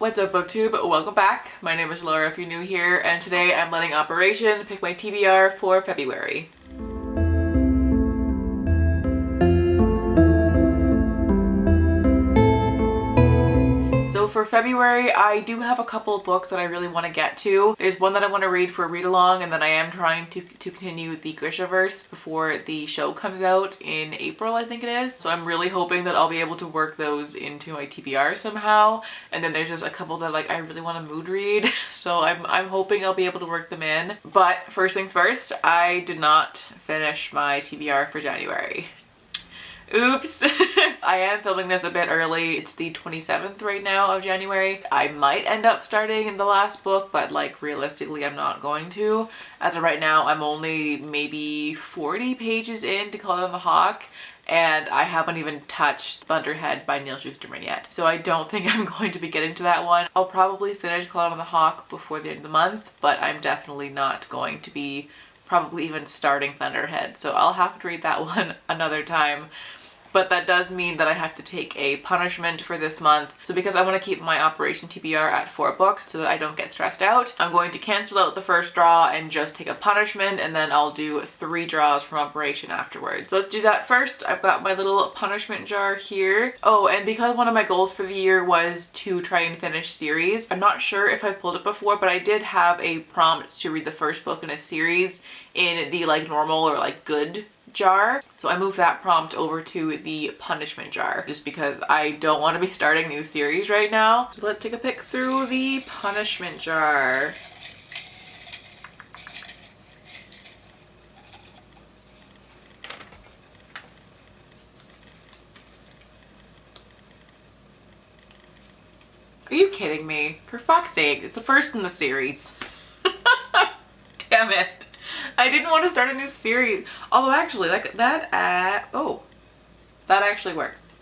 What's up, booktube? Welcome back. My name is Laura if you're new here, and today I'm letting Operation pick my TBR for February. So for February, I do have a couple of books that I really want to get to. There's one that I want to read for a read-along, and then I am trying to continue the Grishaverse before the show comes out in April, I think it is. So I'm really hoping that I'll be able to work those into my TBR somehow. And then there's just a couple that I really want to mood read. So I'm hoping I'll be able to work them in. But first things first, I did not finish my TBR for January. Oops. I am filming this a bit early. It's the 27th right now of January. I might end up starting the last book, but realistically I'm not going to. As of right now, I'm only maybe 40 pages in to Call on the Hawk, and I haven't even touched Thunderhead by Neil Shusterman yet. So I don't think I'm going to be getting to that one. I'll probably finish Call on the Hawk before the end of the month, but I'm definitely not going to be probably even starting Thunderhead. So I'll have to read that one another time. But that does mean that I have to take a punishment for this month. So because I want to keep my Operation TBR at 4 books so that I don't get stressed out, I'm going to cancel out the first draw and just take a punishment, and then I'll do 3 draws from Operation afterwards. So let's do that first. I've got my little punishment jar here. Oh, and because one of my goals for the year was to try and finish series, I'm not sure if I've pulled it before, but I did have a prompt to read the first book in a series in the normal or good jar. So I moved that prompt over to the punishment jar just because I don't want to be starting new series right now. So let's take a pick through the punishment jar. Are you kidding me? For fuck's sake, it's the first in the series. Damn it. I didn't want to start a new series. Although actually, that actually works.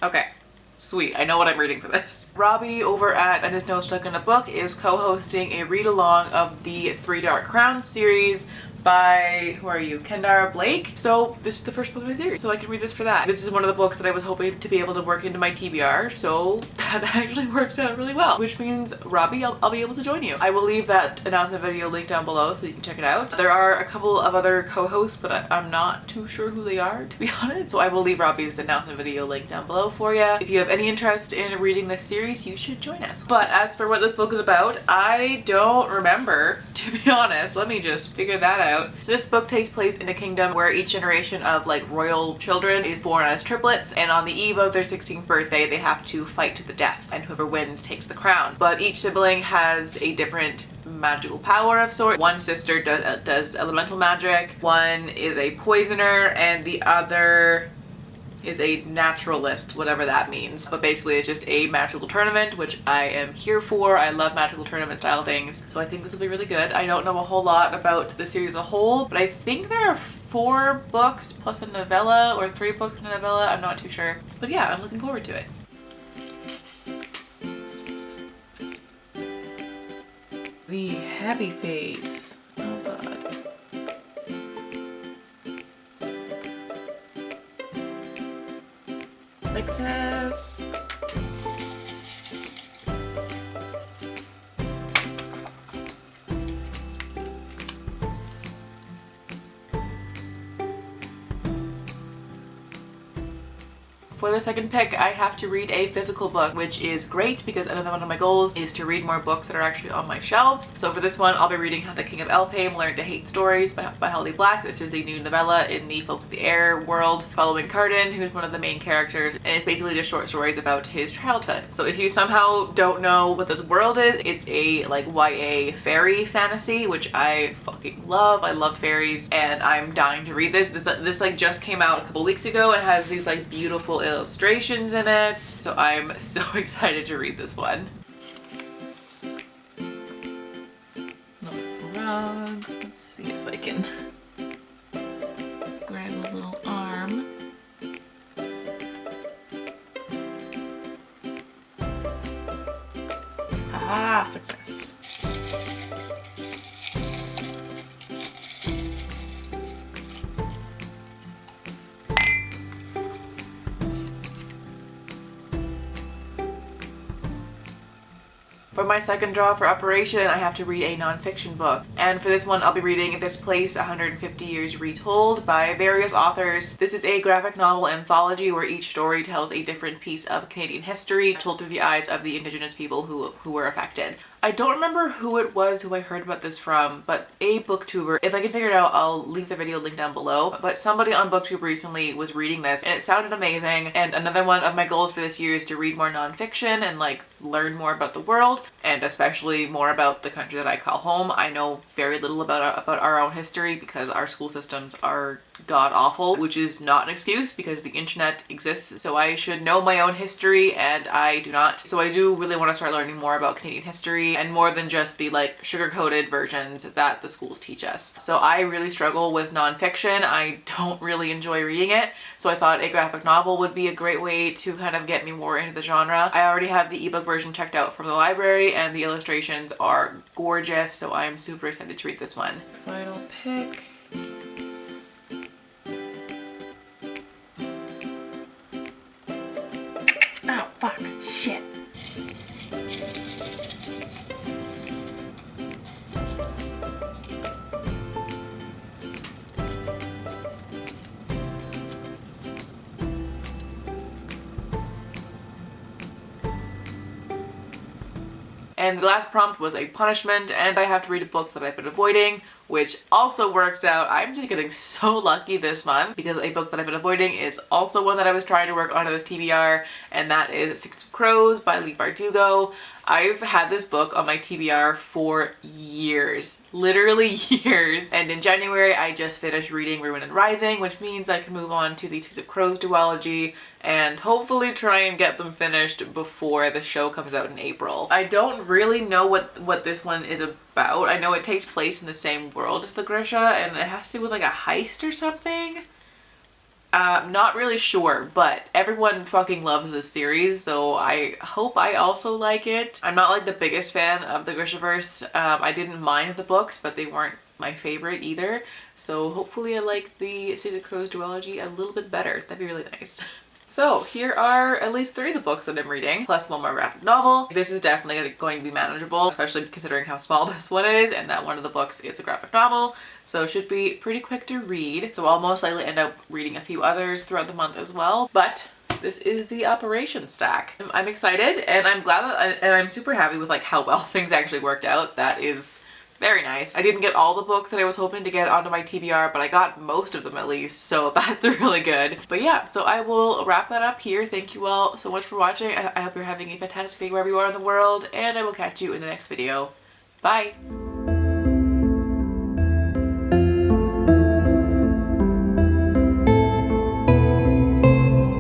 Okay, sweet. I know what I'm reading for this. Robbie over at And There's No Stuck in a Book is co-hosting a read-along of the 3 Dark Crowns series by, who are you, Kendara Blake? So this is the first book in the series, so I can read this for that. This is one of the books that I was hoping to be able to work into my TBR, so that actually works out really well. Which means, Robbie, I'll be able to join you. I will leave that announcement video link down below so you can check it out. There are a couple of other co-hosts, but I'm not too sure who they are, to be honest. So I will leave Robbie's announcement video link down below for you. If you have any interest in reading this series, you should join us. But as for what this book is about, I don't remember, to be honest. Let me just figure that out. So this book takes place in a kingdom where each generation of royal children is born as triplets, and on the eve of their 16th birthday they have to fight to the death, and whoever wins takes the crown. But each sibling has a different magical power of sort. One sister does elemental magic, one is a poisoner, and the other is a naturalist, whatever that means. But basically it's just a magical tournament, which I am here for. I love magical tournament style things, so I think this will be really good. I don't know a whole lot about the series as a whole, but I think there are 4 books plus a novella, or 3 books and a novella, I'm not too sure. But yeah, I'm looking forward to it. The happy face. Oh god. Success! For the second pick, I have to read a physical book, which is great because another one of my goals is to read more books that are actually on my shelves. So for this one, I'll be reading How the King of Elfhame Learned to Hate Stories by Holly Black. This is the new novella in the Folk of the Air world, following Carden, who's one of the main characters, and it's basically just short stories about his childhood. So if you somehow don't know what this world is, it's a YA fairy fantasy, which I fucking love. I love fairies, and I'm dying to read this. This just came out a couple weeks ago and has these beautiful illustrations in it, so I'm so excited to read this one. No frog. Let's see if I can grab a little arm. Aha, success. For my second draw for Operation, I have to read a nonfiction book. And for this one, I'll be reading This Place 150 Years Retold by various authors. This is a graphic novel anthology where each story tells a different piece of Canadian history told through the eyes of the Indigenous people who were affected. I don't remember who it was who I heard about this from, but a booktuber, if I can figure it out, I'll leave the video link down below, but somebody on booktube recently was reading this and it sounded amazing. And another one of my goals for this year is to read more nonfiction and like learn more about the world, and especially more about the country that I call home. I know very little about our own history because our school systems are god awful, which is not an excuse because the internet exists, so I should know my own history and I do not. So I do really want to start learning more about Canadian history and more than just the like sugar-coated versions that the schools teach us. So I really struggle with nonfiction. I don't really enjoy reading it, so I thought a graphic novel would be a great way to kind of get me more into the genre. I already have the ebook version checked out from the library and the illustrations are gorgeous, so I'm super excited to read this one. Final pick. Oh, fuck. Shit. And the last prompt was a punishment, and I have to read a book that I've been avoiding, which also works out. I'm just getting so lucky this month because a book that I've been avoiding is also one that I was trying to work onto this TBR, and that is Six of Crows by Leigh Bardugo. I've had this book on my TBR for years, literally years. And in January, I just finished reading Ruin and Rising, which means I can move on to the Six of Crows duology and hopefully try and get them finished before the show comes out in April. I don't really know what this one is about. I know it takes place in the same world as the Grisha and it has to do with like a heist or something. Not really sure, but everyone fucking loves this series, so I hope I also like it. I'm not like the biggest fan of the Grishaverse. I didn't mind the books, but they weren't my favorite either. So hopefully I like the Six of Crows duology a little bit better. That'd be really nice. So here are at least 3 of the books that I'm reading, plus one more graphic novel. This is definitely going to be manageable, especially considering how small this one is and that one of the books is a graphic novel, so it should be pretty quick to read. So I'll most likely end up reading a few others throughout the month as well, but this is the Operation stack. I'm excited and I'm glad that and I'm super happy with like how well things actually worked out. That is very nice. I didn't get all the books that I was hoping to get onto my TBR, but I got most of them at least, so that's really good. But yeah, so I will wrap that up here. Thank you all so much for watching. I hope you're having a fantastic day wherever you are in the world, and I will catch you in the next video. Bye!